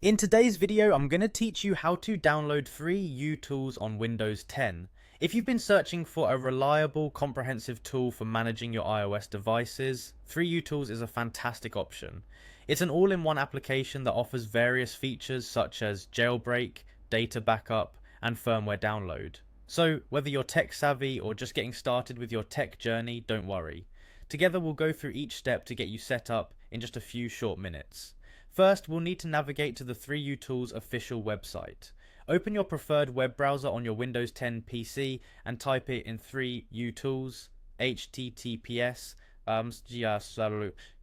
In today's video, I'm going to teach you how to download 3utools on Windows 10. If you've been searching for a reliable, comprehensive tool for managing your iOS devices, 3utools is a fantastic option. It's an all-in-one application that offers various features such as jailbreak, data backup, and firmware download. So, whether you're tech savvy or just getting started with your tech journey, don't worry. Together we'll go through each step to get you set up in just a few short minutes. First, we'll need to navigate to the 3utools official website. Open your preferred web browser on your Windows 10 PC and type it in 3utools, https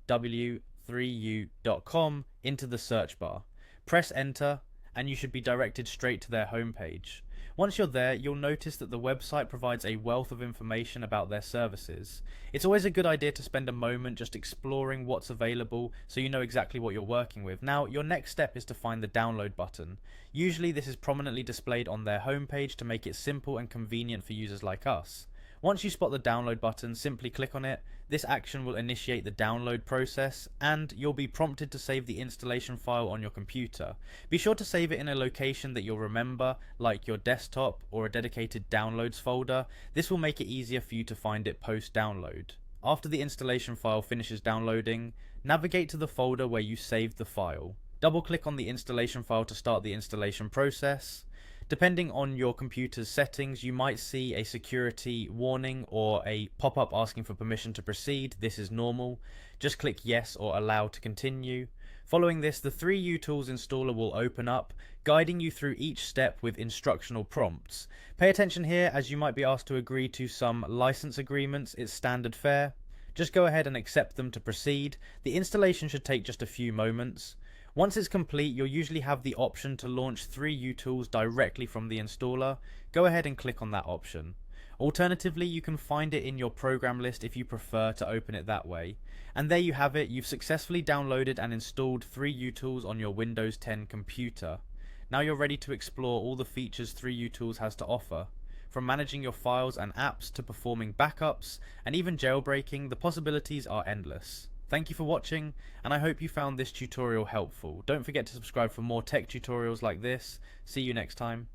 w3u.com into the search bar. Press enter and you should be directed straight to their homepage. Once you're there, you'll notice that the website provides a wealth of information about their services. It's always a good idea to spend a moment just exploring what's available so you know exactly what you're working with. Now, your next step is to find the download button. Usually this is prominently displayed on their homepage to make it simple and convenient for users like us. Once you spot the download button, simply click on it. This action will initiate the download process and you'll be prompted to save the installation file on your computer. Be sure to save it in a location that you'll remember, like your desktop or a dedicated downloads folder. This will make it easier for you to find it post-download. After the installation file finishes downloading, navigate to the folder where you saved the file. Double-click on the installation file to start the installation process. Depending on your computer's settings, you might see a security warning or a pop-up asking for permission to proceed. This is normal. Just click yes or allow to continue. Following this, the 3utools installer will open up, guiding you through each step with instructional prompts. Pay attention here as you might be asked to agree to some license agreements. It's standard fare. Just go ahead and accept them to proceed. The installation should take just a few moments. Once it's complete, you'll usually have the option to launch 3utools directly from the installer. Go ahead and click on that option. Alternatively, you can find it in your program list if you prefer to open it that way. And there you have it, you've successfully downloaded and installed 3utools on your Windows 10 computer. Now you're ready to explore all the features 3utools has to offer. From managing your files and apps to performing backups and even jailbreaking, the possibilities are endless. Thank you for watching, and I hope you found this tutorial helpful. Don't forget to subscribe for more tech tutorials like this. See you next time.